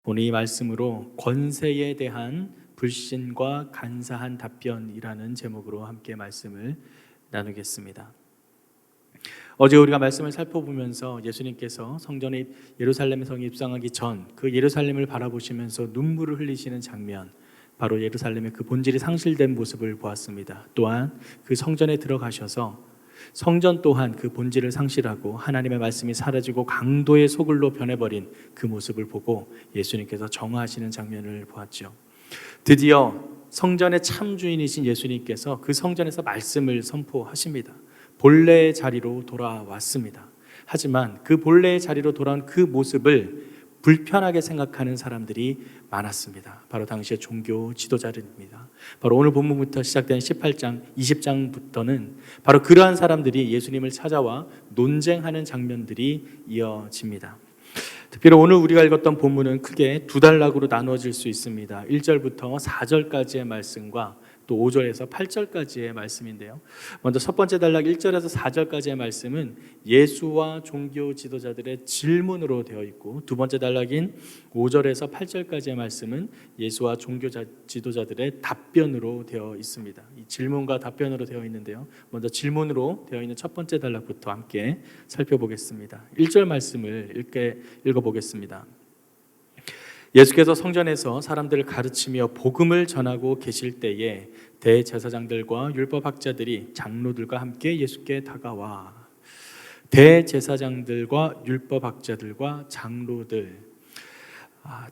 오늘 이 말씀으로 권세에 대한 불신과 간사한 답변이라는 제목으로 함께 말씀을 나누겠습니다. 어제 우리가 말씀을 살펴보면서 예수님께서 성전에 예루살렘 성에 입성하기 전 그 예루살렘을 바라보시면서 눈물을 흘리시는 장면, 바로 예루살렘의 그 본질이 상실된 모습을 보았습니다. 또한 그 성전에 들어가셔서 성전 또한 그 본질을 상실하고 하나님의 말씀이 사라지고 강도의 소굴로 변해버린 그 모습을 보고 예수님께서 정화하시는 장면을 보았죠. 드디어 성전의 참 주인이신 예수님께서 그 성전에서 말씀을 선포하십니다. 본래의 자리로 돌아왔습니다. 하지만 그 본래의 자리로 돌아온 그 모습을 불편하게 생각하는 사람들이 많았습니다. 바로 당시의 종교 지도자들입니다. 바로 오늘 본문부터 시작된 18장, 20장부터는 바로 그러한 사람들이 예수님을 찾아와 논쟁하는 장면들이 이어집니다. 특별히 오늘 우리가 읽었던 본문은 크게 두 단락으로 나누어질 수 있습니다. 1절부터 4절까지의 말씀과 또 5절에서 8절까지의 말씀인데요. 먼저 첫 번째 단락 1절에서 4절까지의 말씀은 예수와 종교 지도자들의 질문으로 되어 있고, 두 번째 단락인 5절에서 8절까지의 말씀은 예수와 종교 지도자들의 답변으로 되어 있습니다. 이 질문과 답변으로 되어 있는데요. 먼저 질문으로 되어 있는 첫 번째 단락부터 함께 살펴보겠습니다. 1절 말씀을 읽어보겠습니다. 예수께서 성전에서 사람들을 가르치며 복음을 전하고 계실 때에 대제사장들과 율법학자들이 장로들과 함께 예수께 다가와, 대제사장들과 율법학자들과 장로들,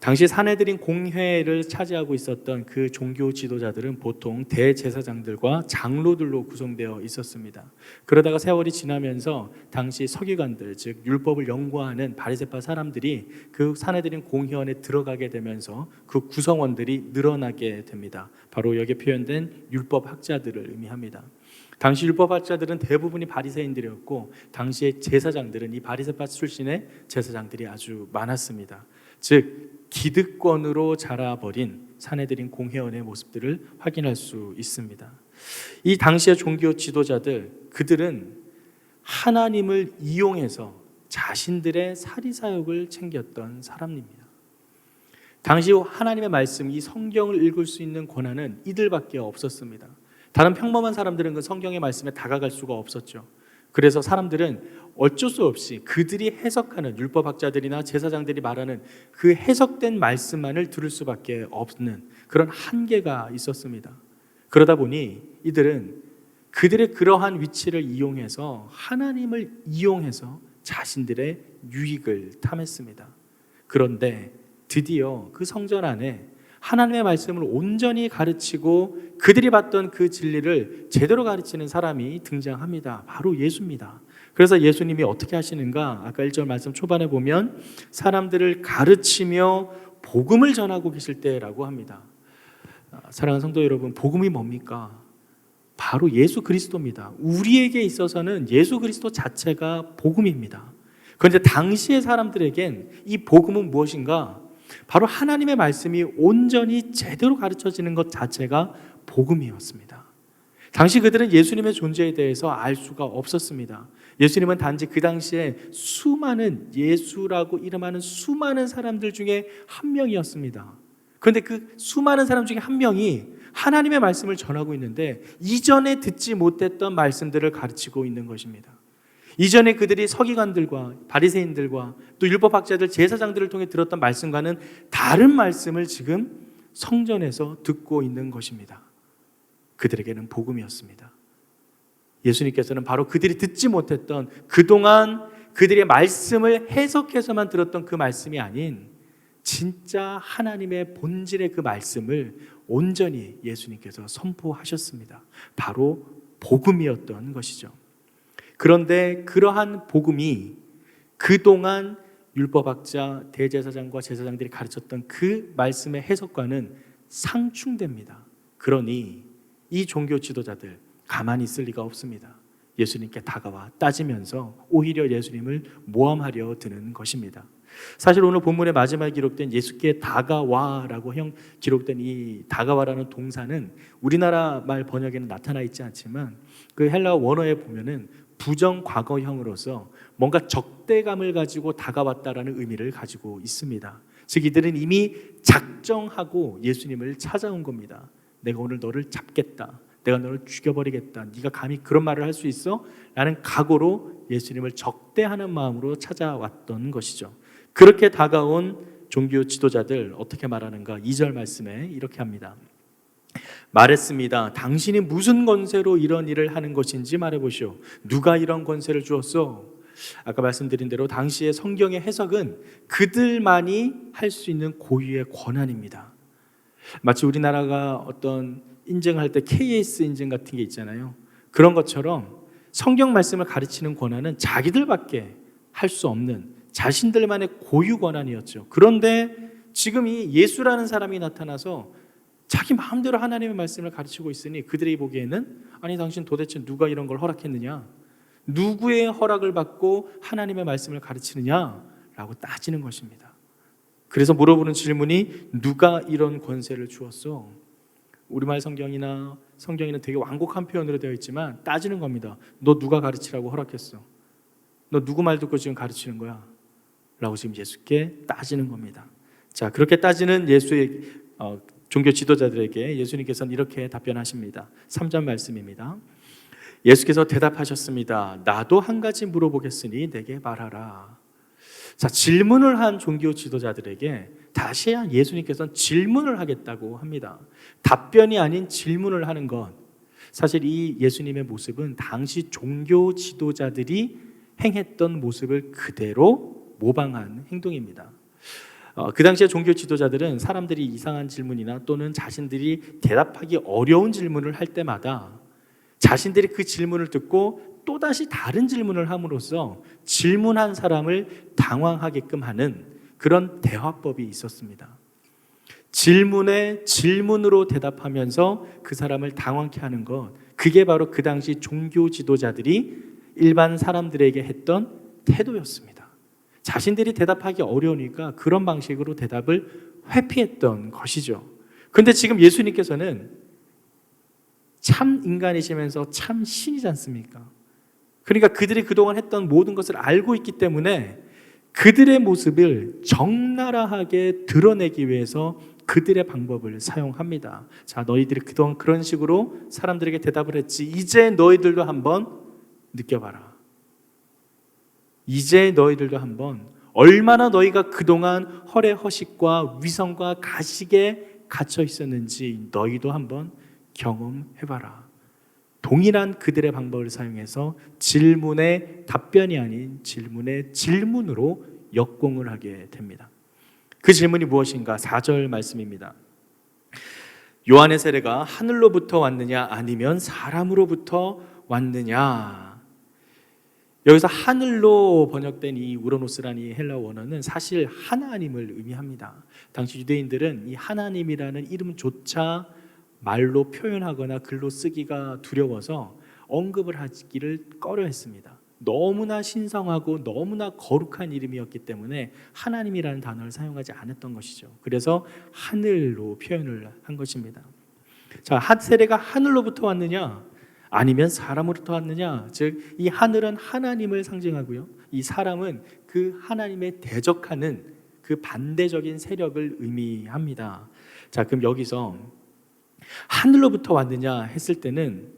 당시 사내들인 공회를 차지하고 있었던 그 종교 지도자들은 보통 대제사장들과 장로들로 구성되어 있었습니다. 그러다가 세월이 지나면서 당시 서기관들, 즉 율법을 연구하는 바리새파 사람들이 그 사내들인 공회원에 들어가게 되면서 그 구성원들이 늘어나게 됩니다. 바로 여기에 표현된 율법학자들을 의미합니다. 당시 율법학자들은 대부분이 바리새인들이었고, 당시의 제사장들은 이 바리새파 출신의 제사장들이 아주 많았습니다. 즉 기득권으로 자라버린 사내들인 공회원의 모습들을 확인할 수 있습니다. 이 당시의 종교 지도자들, 그들은 하나님을 이용해서 자신들의 사리사욕을 챙겼던 사람입니다. 당시 하나님의 말씀, 이 성경을 읽을 수 있는 권한은 이들밖에 없었습니다. 다른 평범한 사람들은 그 성경의 말씀에 다가갈 수가 없었죠. 그래서 사람들은 어쩔 수 없이 그들이 해석하는, 율법학자들이나 제사장들이 말하는 그 해석된 말씀만을 들을 수밖에 없는 그런 한계가 있었습니다. 그러다 보니 이들은 그들의 그러한 위치를 이용해서, 하나님을 이용해서 자신들의 유익을 탐했습니다. 그런데 드디어 그 성전 안에 하나님의 말씀을 온전히 가르치고 그들이 봤던 그 진리를 제대로 가르치는 사람이 등장합니다. 바로 예수입니다. 그래서 예수님이 어떻게 하시는가? 아까 1절 말씀 초반에 보면 사람들을 가르치며 복음을 전하고 계실 때라고 합니다. 사랑하는 성도 여러분, 복음이 뭡니까? 바로 예수 그리스도입니다. 우리에게 있어서는 예수 그리스도 자체가 복음입니다. 그런데 당시의 사람들에겐 이 복음은 무엇인가? 바로 하나님의 말씀이 온전히 제대로 가르쳐지는 것 자체가 복음이었습니다. 당시 그들은 예수님의 존재에 대해서 알 수가 없었습니다. 예수님은 단지 그 당시에 수많은, 예수라고 이름하는 수많은 사람들 중에 한 명이었습니다. 그런데 그 수많은 사람 중에 한 명이 하나님의 말씀을 전하고 있는데 이전에 듣지 못했던 말씀들을 가르치고 있는 것입니다. 이전에 그들이 서기관들과 바리새인들과 또 율법학자들, 제사장들을 통해 들었던 말씀과는 다른 말씀을 지금 성전에서 듣고 있는 것입니다. 그들에게는 복음이었습니다. 예수님께서는 바로 그들이 듣지 못했던, 그동안 그들의 말씀을 해석해서만 들었던 그 말씀이 아닌 진짜 하나님의 본질의 그 말씀을 온전히 예수님께서 선포하셨습니다. 바로 복음이었던 것이죠. 그런데 그러한 복음이 그동안 율법학자, 대제사장과 제사장들이 가르쳤던 그 말씀의 해석과는 상충됩니다. 그러니 이 종교 지도자들 가만히 있을 리가 없습니다. 예수님께 다가와 따지면서 오히려 예수님을 모함하려 드는 것입니다. 사실 오늘 본문의 마지막에 기록된 예수께 다가와라고 기록된 이 다가와라는 동사는 우리나라 말 번역에는 나타나 있지 않지만 그 헬라어 원어에 보면은 부정 과거형으로서 뭔가 적대감을 가지고 다가왔다라는 의미를 가지고 있습니다. 즉 이들은 이미 작정하고 예수님을 찾아온 겁니다. 내가 오늘 너를 잡겠다, 내가 너를 죽여버리겠다, 네가 감히 그런 말을 할 수 있어? 라는 각오로 예수님을 적대하는 마음으로 찾아왔던 것이죠. 그렇게 다가온 종교 지도자들 어떻게 말하는가? 2절 말씀에 이렇게 합니다. 말했습니다. 당신이 무슨 권세로 이런 일을 하는 것인지 말해보시오. 누가 이런 권세를 주었어? 아까 말씀드린 대로 당시의 성경의 해석은 그들만이 할 수 있는 고유의 권한입니다. 마치 우리나라가 어떤 인증할 때 KS 인증 같은 게 있잖아요. 그런 것처럼 성경 말씀을 가르치는 권한은 자기들밖에 할 수 없는 자신들만의 고유 권한이었죠. 그런데 지금 이 예수라는 사람이 나타나서 자기 마음대로 하나님의 말씀을 가르치고 있으니 그들이 보기에는 아니 당신 도대체 누가 이런 걸 허락했느냐? 누구의 허락을 받고 하나님의 말씀을 가르치느냐라고 따지는 것입니다. 그래서 물어보는 질문이 누가 이런 권세를 주었어? 우리말 성경이나 성경에는 되게 완곡한 표현으로 되어 있지만 따지는 겁니다. 너 누가 가르치라고 허락했어? 너 누구 말 듣고 지금 가르치는 거야? 라고 지금 예수께 따지는 겁니다. 자, 그렇게 따지는 예수의 종교 지도자들에게 예수님께서는 이렇게 답변하십니다. 3절 말씀입니다. 예수께서 대답하셨습니다. 나도 한 가지 물어보겠으니 내게 말하라. 자, 질문을 한 종교 지도자들에게 다시 예수님께서는 질문을 하겠다고 합니다. 답변이 아닌 질문을 하는 것. 사실 이 예수님의 모습은 당시 종교 지도자들이 행했던 모습을 그대로 모방한 행동입니다. 그 당시에 종교 지도자들은 사람들이 이상한 질문이나 또는 자신들이 대답하기 어려운 질문을 할 때마다 자신들이 그 질문을 듣고 또다시 다른 질문을 함으로써 질문한 사람을 당황하게끔 하는 그런 대화법이 있었습니다. 질문에 질문으로 대답하면서 그 사람을 당황케 하는 것, 그게 바로 그 당시 종교 지도자들이 일반 사람들에게 했던 태도였습니다. 자신들이 대답하기 어려우니까 그런 방식으로 대답을 회피했던 것이죠. 그런데 지금 예수님께서는 참 인간이시면서 참 신이지 않습니까? 그러니까 그들이 그동안 했던 모든 것을 알고 있기 때문에 그들의 모습을 적나라하게 드러내기 위해서 그들의 방법을 사용합니다. 자, 너희들이 그동안 그런 식으로 사람들에게 대답을 했지, 이제 너희들도 한번 느껴봐라. 이제 너희들도 한번 얼마나 너희가 그동안 헐의 허식과 위선과 가식에 갇혀 있었는지 너희도 한번 경험해봐라. 동일한 그들의 방법을 사용해서 질문의 답변이 아닌 질문의 질문으로 역공을 하게 됩니다. 그 질문이 무엇인가? 4절 말씀입니다. 요한의 세례가 하늘로부터 왔느냐 아니면 사람으로부터 왔느냐. 여기서 하늘로 번역된 이 우로노스라는 이 헬라어 원어는 사실 하나님을 의미합니다. 당시 유대인들은 이 하나님이라는 이름조차 말로 표현하거나 글로 쓰기가 두려워서 언급을 하기를 꺼려했습니다. 너무나 신성하고 너무나 거룩한 이름이었기 때문에 하나님이라는 단어를 사용하지 않았던 것이죠. 그래서 하늘로 표현을 한 것입니다. 자, 세례가 하늘로부터 왔느냐 아니면 사람으로부터 왔느냐, 즉 이 하늘은 하나님을 상징하고요, 이 사람은 그 하나님에 대적하는 그 반대적인 세력을 의미합니다. 자, 그럼 여기서 하늘로부터 왔느냐 했을 때는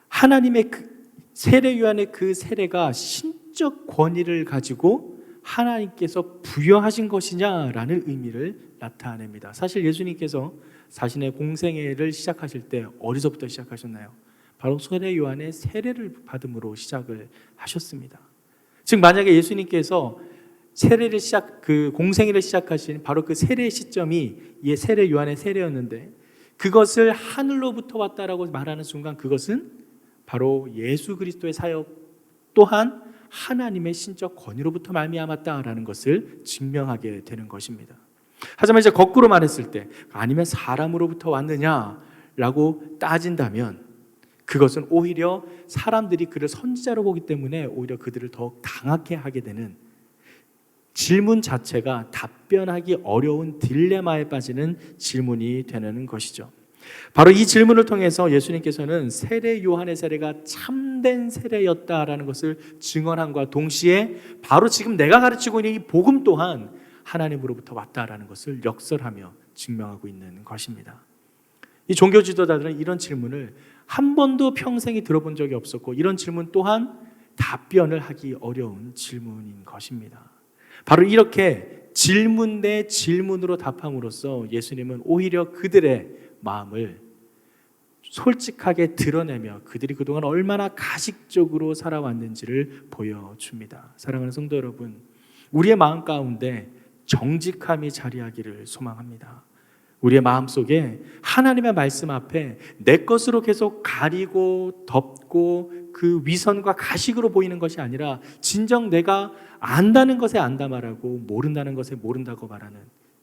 하나님의 그 세례 요한의 그 세례가 신적 권위를 가지고 하나님께서 부여하신 것이냐라는 의미를 나타냅니다. 사실 예수님께서 자신의 공생애를 시작하실 때 어디서부터 시작하셨나요? 바로 세례 요한의 세례를 받음으로 시작을 하셨습니다. 즉 만약에 예수님께서 세례를 그 공생애를 시작하신 바로 그 세례의 시점이 이 세례 요한의 세례였는데 그것을 하늘로부터 왔다라고 말하는 순간 그것은 바로 예수 그리스도의 사역 또한 하나님의 신적 권위로부터 말미암았다라는 것을 증명하게 되는 것입니다. 하지만 이제 거꾸로 말했을 때 아니면 사람으로부터 왔느냐라고 따진다면 그것은 오히려 사람들이 그를 선지자로 보기 때문에 오히려 그들을 더욱 당하게 하게 되는, 질문 자체가 답변하기 어려운 딜레마에 빠지는 질문이 되는 것이죠. 바로 이 질문을 통해서 예수님께서는 세례 요한의 세례가 참된 세례였다라는 것을 증언함과 동시에 바로 지금 내가 가르치고 있는 이 복음 또한 하나님으로부터 왔다라는 것을 역설하며 증명하고 있는 것입니다. 이 종교 지도자들은 이런 질문을 한 번도 평생에 들어본 적이 없었고, 이런 질문 또한 답변을 하기 어려운 질문인 것입니다. 바로 이렇게 질문 대 질문으로 답함으로써 예수님은 오히려 그들의 마음을 솔직하게 드러내며 그들이 그동안 얼마나 가식적으로 살아왔는지를 보여줍니다. 사랑하는 성도 여러분, 우리의 마음 가운데 정직함이 자리하기를 소망합니다. 우리의 마음속에 하나님의 말씀 앞에 내 것으로 계속 가리고 덮고 그 위선과 가식으로 보이는 것이 아니라 진정 내가 안다는 것에 안다 말하고 모른다는 것에 모른다고 말하는,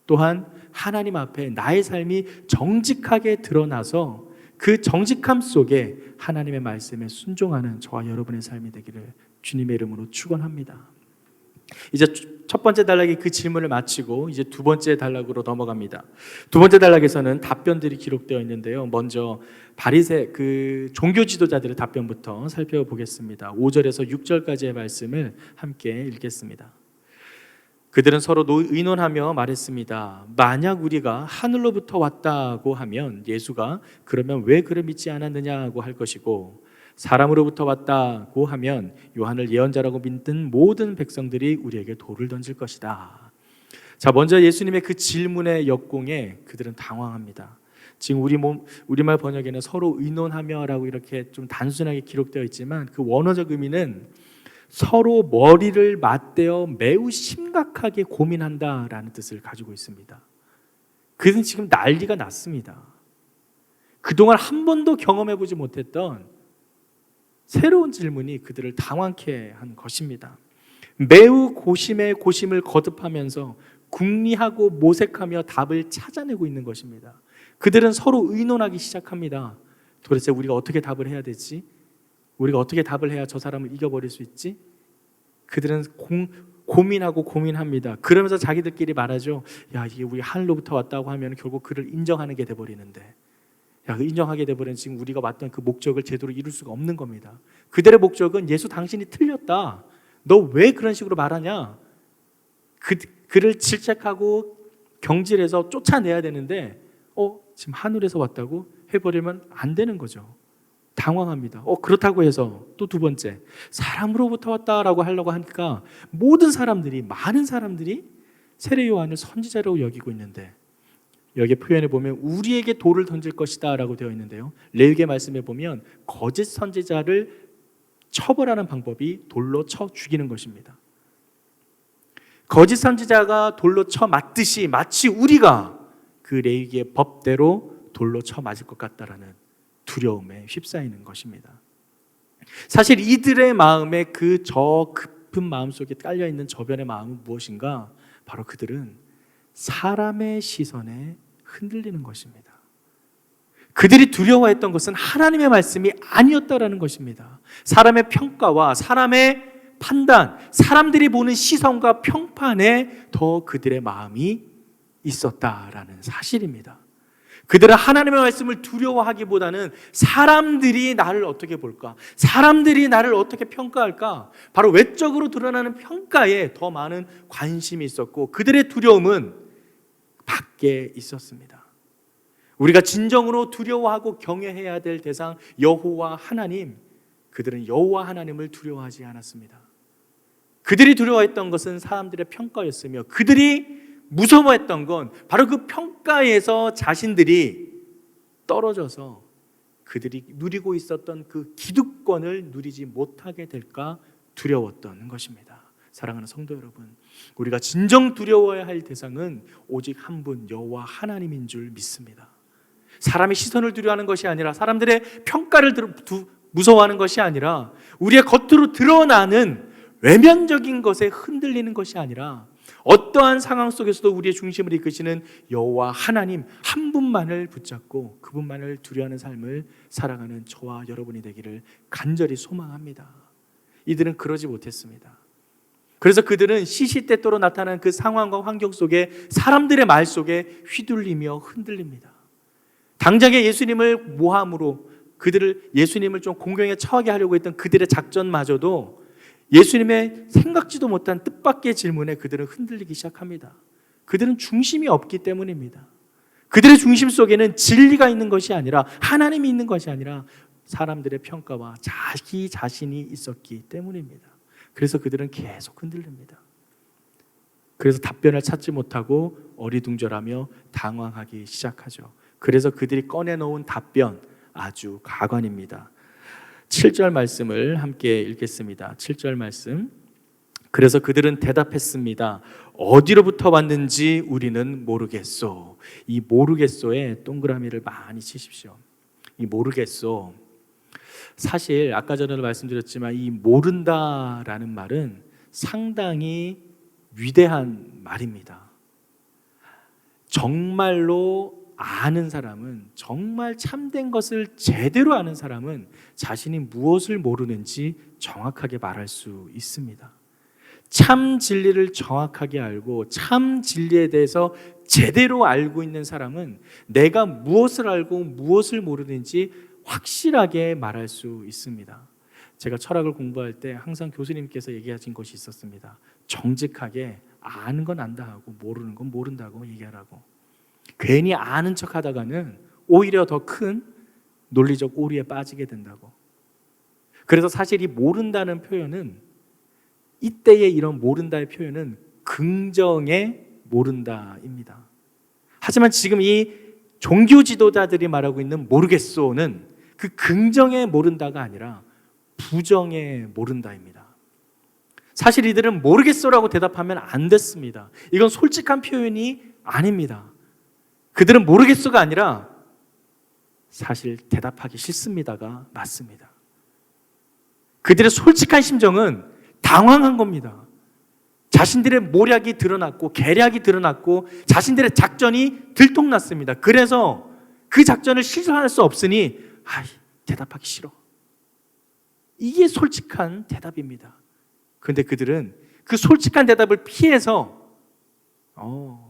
또한 하나님 앞에 나의 삶이 정직하게 드러나서 그 정직함 속에 하나님의 말씀에 순종하는 저와 여러분의 삶이 되기를 주님의 이름으로 축원합니다. 이제 첫 번째 단락이 그 질문을 마치고 이제 두 번째 단락으로 넘어갑니다. 두 번째 단락에서는 답변들이 기록되어 있는데요. 먼저 바리새 그 종교 지도자들의 답변부터 살펴보겠습니다. 5절에서 6절까지의 말씀을 함께 읽겠습니다. 그들은 서로 의논하며 말했습니다. 만약 우리가 하늘로부터 왔다고 하면 예수가 그러면 왜 그를 믿지 않았느냐고 할 것이고, 사람으로부터 왔다고 하면 요한을 예언자라고 믿는 모든 백성들이 우리에게 돌을 던질 것이다. 자, 먼저 예수님의 그 질문의 역공에 그들은 당황합니다. 지금 우리말 번역에는 서로 의논하며라고 이렇게 좀 단순하게 기록되어 있지만 그 원어적 의미는 서로 머리를 맞대어 매우 심각하게 고민한다라는 뜻을 가지고 있습니다. 그들은 지금 난리가 났습니다. 그동안 한 번도 경험해보지 못했던 새로운 질문이 그들을 당황케 한 것입니다. 매우 고심에 고심을 거듭하면서 궁리하고 모색하며 답을 찾아내고 있는 것입니다. 그들은 서로 의논하기 시작합니다. 도대체 우리가 어떻게 답을 해야 되지? 우리가 어떻게 답을 해야 저 사람을 이겨버릴 수 있지? 그들은 고민하고 고민합니다. 그러면서 자기들끼리 말하죠. 야, 이게 우리 하늘로부터 왔다고 하면 결국 그를 인정하는 게 돼버리는데, 야, 인정하게 돼버리면 지금 우리가 왔던 그 목적을 제대로 이룰 수가 없는 겁니다. 그들의 목적은 예수 당신이 틀렸다. 너 왜 그런 식으로 말하냐? 그를 질책하고 경질해서 쫓아내야 되는데 지금 하늘에서 왔다고 해버리면 안 되는 거죠. 당황합니다. 그렇다고 해서 또 두 번째, 사람으로부터 왔다라고 하려고 하니까 많은 사람들이 세례 요한을 선지자라고 여기고 있는데, 여기 표현에 보면 우리에게 돌을 던질 것이다 라고 되어 있는데요, 레위기 말씀에 보면 거짓 선지자를 처벌하는 방법이 돌로 쳐 죽이는 것입니다. 거짓 선지자가 돌로 쳐 맞듯이 마치 우리가 그 레위기의 법대로 돌로 쳐 맞을 것 같다라는 두려움에 휩싸이는 것입니다. 사실 이들의 마음에 그 저 깊은 마음속에 깔려있는 저변의 마음은 무엇인가? 바로 그들은 사람의 시선에 흔들리는 것입니다. 그들이 두려워했던 것은 하나님의 말씀이 아니었다라는 것입니다. 사람의 평가와 사람의 판단, 사람들이 보는 시선과 평판에 더 그들의 마음이 있었다라는 사실입니다. 그들은 하나님의 말씀을 두려워하기보다는 사람들이 나를 어떻게 볼까? 사람들이 나를 어떻게 평가할까? 바로 외적으로 드러나는 평가에 더 많은 관심이 있었고, 그들의 두려움은 밖에 있었습니다. 우리가 진정으로 두려워하고 경외해야 될 대상 여호와 하나님, 그들은 여호와 하나님을 두려워하지 않았습니다. 그들이 두려워했던 것은 사람들의 평가였으며, 그들이 무서워했던 건 바로 그 평가에서 자신들이 떨어져서 그들이 누리고 있었던 그 기득권을 누리지 못하게 될까 두려웠던 것입니다. 사랑하는 성도 여러분, 우리가 진정 두려워야 할 대상은 오직 한 분 여호와 하나님인 줄 믿습니다. 사람의 시선을 두려워하는 것이 아니라, 사람들의 평가를 무서워하는 것이 아니라, 우리의 겉으로 드러나는 외면적인 것에 흔들리는 것이 아니라, 어떠한 상황 속에서도 우리의 중심을 이끄시는 여호와 하나님 한 분만을 붙잡고 그분만을 두려워하는 삶을 살아가는 저와 여러분이 되기를 간절히 소망합니다. 이들은 그러지 못했습니다. 그래서 그들은 시시때때로 나타나는 그 상황과 환경 속에 사람들의 말 속에 휘둘리며 흔들립니다. 당장에 예수님을 모함으로 예수님을 좀 공경에 처하게 하려고 했던 그들의 작전마저도 예수님의 생각지도 못한 뜻밖의 질문에 그들은 흔들리기 시작합니다. 그들은 중심이 없기 때문입니다. 그들의 중심 속에는 진리가 있는 것이 아니라, 하나님이 있는 것이 아니라 사람들의 평가와 자기 자신이 있었기 때문입니다. 그래서 그들은 계속 흔들립니다. 그래서 답변을 찾지 못하고 어리둥절하며 당황하기 시작하죠. 그래서 그들이 꺼내놓은 답변, 아주 가관입니다. 7절 말씀을 함께 읽겠습니다. 7절 말씀. 그래서 그들은 대답했습니다. 어디로부터 왔는지 우리는 모르겠소. 이 모르겠소에 동그라미를 많이 치십시오. 이 모르겠소, 사실 아까 전에도 말씀드렸지만 이 모른다라는 말은 상당히 위대한 말입니다. 정말로 아는 사람은, 정말 참된 것을 제대로 아는 사람은 자신이 무엇을 모르는지 정확하게 말할 수 있습니다. 참 진리를 정확하게 알고 참 진리에 대해서 제대로 알고 있는 사람은 내가 무엇을 알고 무엇을 모르는지 확실하게 말할 수 있습니다. 제가 철학을 공부할 때 항상 교수님께서 얘기하신 것이 있었습니다. 정직하게 아는 건 안다 하고 모르는 건 모른다고 얘기하라고. 괜히 아는 척 하다가는 오히려 더 큰 논리적 오류에 빠지게 된다고. 그래서 사실 이 모른다는 표현은, 이때의 이런 모른다의 표현은 긍정의 모른다입니다. 하지만 지금 이 종교 지도자들이 말하고 있는 모르겠소는 그 긍정의 모른다가 아니라 부정의 모른다입니다. 사실 이들은 모르겠소라고 대답하면 안 됐습니다. 이건 솔직한 표현이 아닙니다. 그들은 모르겠소가 아니라 사실 대답하기 싫습니다가 맞습니다. 그들의 솔직한 심정은 당황한 겁니다. 자신들의 모략이 드러났고 계략이 드러났고 자신들의 작전이 들통났습니다. 그래서 그 작전을 실현할 수 없으니 대답하기 싫어. 이게 솔직한 대답입니다. 그런데 그들은 그 솔직한 대답을 피해서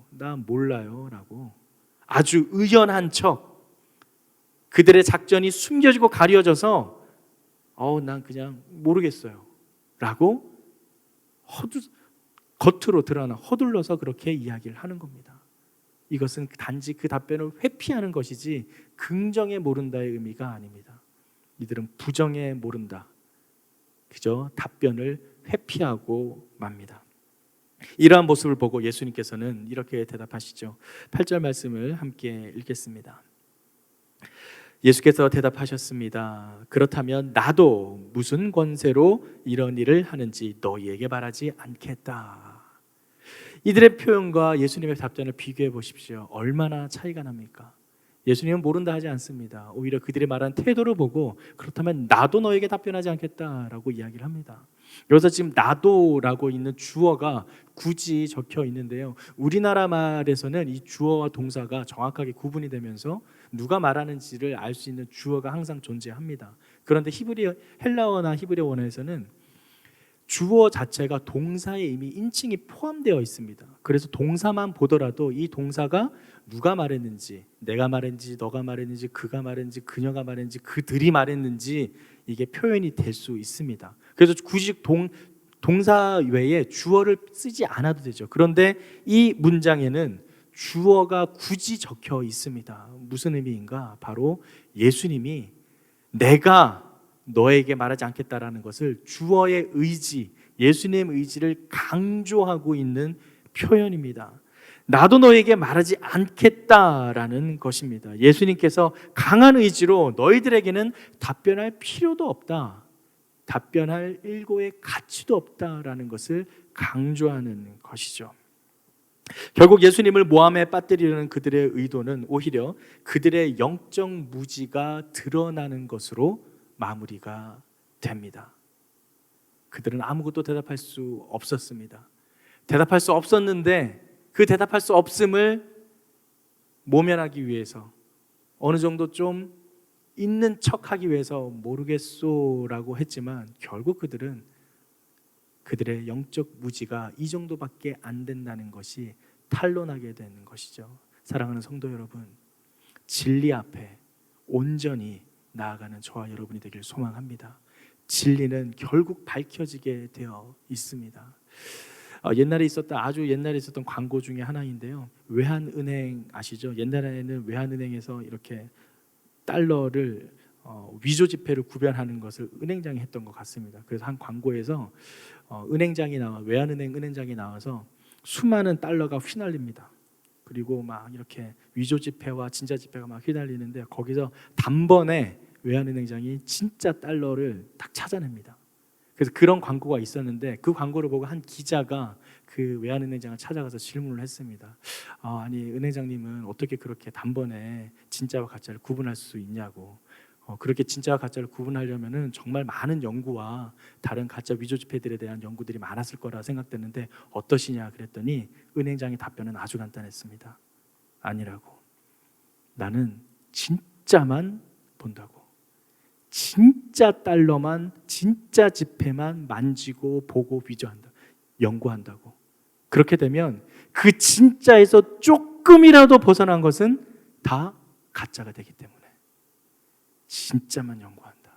나 몰라요 라고 아주 의연한 척, 그들의 작전이 숨겨지고 가려져서 난 그냥 모르겠어요 라고 겉으로 드러나 허둘러서 그렇게 이야기를 하는 겁니다. 이것은 단지 그 답변을 회피하는 것이지 긍정의 모른다의 의미가 아닙니다. 이들은 부정의 모른다, 그저 답변을 회피하고 맙니다. 이러한 모습을 보고 예수님께서는 이렇게 대답하시죠. 8절 말씀을 함께 읽겠습니다. 예수께서 대답하셨습니다. 그렇다면 나도 무슨 권세로 이런 일을 하는지 너희에게 말하지 않겠다. 이들의 표현과 예수님의 답변을 비교해 보십시오. 얼마나 차이가 납니까? 예수님은 모른다 하지 않습니다. 오히려 그들이 말한 태도를 보고 그렇다면 나도 너에게 답변하지 않겠다라고 이야기를 합니다. 여기서 지금 나도라고 있는 주어가 굳이 적혀 있는데요, 우리나라 말에서는 이 주어와 동사가 정확하게 구분이 되면서 누가 말하는지를 알 수 있는 주어가 항상 존재합니다. 그런데 헬라어나 히브리 원어에서는 주어 자체가 동사에 이미 인칭이 포함되어 있습니다. 그래서 동사만 보더라도 이 동사가 누가 말했는지, 내가 말했는지, 너가 말했는지, 그가 말했는지, 그녀가 말했는지, 그들이 말했는지 이게 표현이 될 수 있습니다. 그래서 굳이 동사 외에 주어를 쓰지 않아도 되죠. 그런데 이 문장에는 주어가 굳이 적혀 있습니다. 무슨 의미인가? 바로 예수님이 내가 너에게 말하지 않겠다라는 것을 주어의 의지, 예수님의 의지를 강조하고 있는 표현입니다. 나도 너에게 말하지 않겠다라는 것입니다. 예수님께서 강한 의지로 너희들에게는 답변할 필요도 없다, 답변할 일고의 가치도 없다라는 것을 강조하는 것이죠. 결국 예수님을 모함에 빠뜨리려는 그들의 의도는 오히려 그들의 영적 무지가 드러나는 것으로 마무리가 됩니다. 그들은 아무것도 대답할 수 없었습니다. 대답할 수 없었는데 그 대답할 수 없음을 모면하기 위해서, 어느 정도 좀 있는 척하기 위해서 모르겠소라고 했지만 결국 그들은 그들의 영적 무지가 이 정도밖에 안 된다는 것이 탄로나게 되는 것이죠. 사랑하는 성도 여러분, 진리 앞에 온전히 나아가는 저와 여러분이 되길 소망합니다. 진리는 결국 밝혀지게 되어 있습니다. 아주 옛날에 있었던 광고 중에 하나인데요. 외환은행 아시죠? 옛날에는 외환은행에서 이렇게 달러를 위조 지폐를 구별하는 것을 은행장이 했던 것 같습니다. 그래서 한 광고에서 외환은행 은행장이 나와서 수많은 달러가 휘날립니다. 그리고 막 이렇게 위조 지폐와 진짜 지폐가 막 휘날리는데 거기서 단번에 외환은행장이 진짜 달러를 딱 찾아냅니다. 그래서 그런 광고가 있었는데 그 광고를 보고 한 기자가 그 외환은행장을 찾아가서 질문을 했습니다. 아니 은행장님은 어떻게 그렇게 단번에 진짜와 가짜를 구분할 수 있냐고. 그렇게 진짜와 가짜를 구분하려면은 정말 많은 연구와 다른 가짜 위조 지폐들에 대한 연구들이 많았을 거라 생각되는데 어떠시냐 그랬더니 은행장의 답변은 아주 간단했습니다. 아니라고. 나는 진짜만 본다고. 진짜 달러만, 진짜 지폐만 만지고 보고 위조한다. 연구한다고. 그렇게 되면 그 진짜에서 조금이라도 벗어난 것은 다 가짜가 되기 때문에 진짜만 연구한다.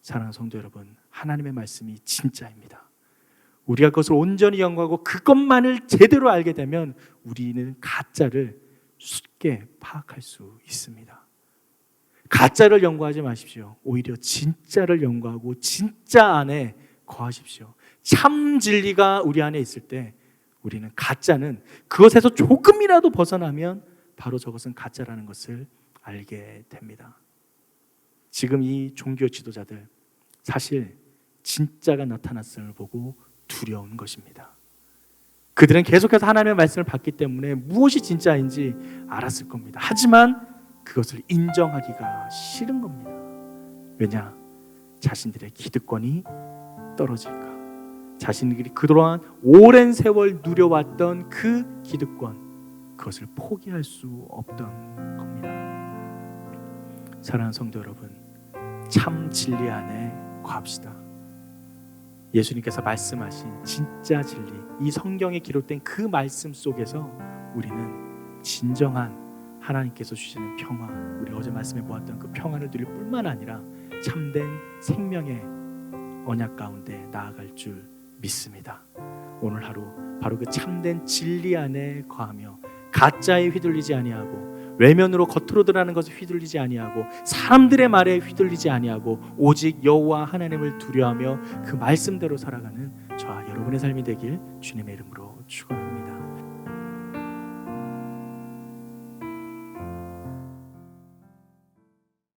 사랑하는 성도 여러분, 하나님의 말씀이 진짜입니다. 우리가 그것을 온전히 연구하고 그것만을 제대로 알게 되면 우리는 가짜를 쉽게 파악할 수 있습니다. 가짜를 연구하지 마십시오. 오히려 진짜를 연구하고 진짜 안에 거하십시오. 참 진리가 우리 안에 있을 때 우리는 가짜는 그것에서 조금이라도 벗어나면 바로 저것은 가짜라는 것을 알게 됩니다. 지금 이 종교 지도자들 사실 진짜가 나타났음을 보고 두려운 것입니다. 그들은 계속해서 하나님의 말씀을 받기 때문에 무엇이 진짜인지 알았을 겁니다. 하지만 그것을 인정하기가 싫은 겁니다. 왜냐? 자신들의 기득권이 떨어질까? 자신들이 그동안 오랜 세월 누려왔던 그 기득권, 그것을 포기할 수 없던 겁니다. 사랑하는 성도 여러분, 참 진리 안에 거합시다. 예수님께서 말씀하신 진짜 진리, 이 성경에 기록된 그 말씀 속에서 우리는 진정한 하나님께서 주시는 평화, 우리 어제 말씀에 보았던 그 평화를 누릴 뿐만 아니라 참된 생명의 언약 가운데 나아갈 줄 믿습니다. 오늘 하루 바로 그 참된 진리 안에 거하며 가짜에 휘둘리지 아니하고 외면으로 겉으로 드러나는 것에 휘둘리지 아니하고 사람들의 말에 휘둘리지 아니하고 오직 여호와 하나님을 두려워하며 그 말씀대로 살아가는 저와 여러분의 삶이 되길 주님의 이름으로 축원합니다.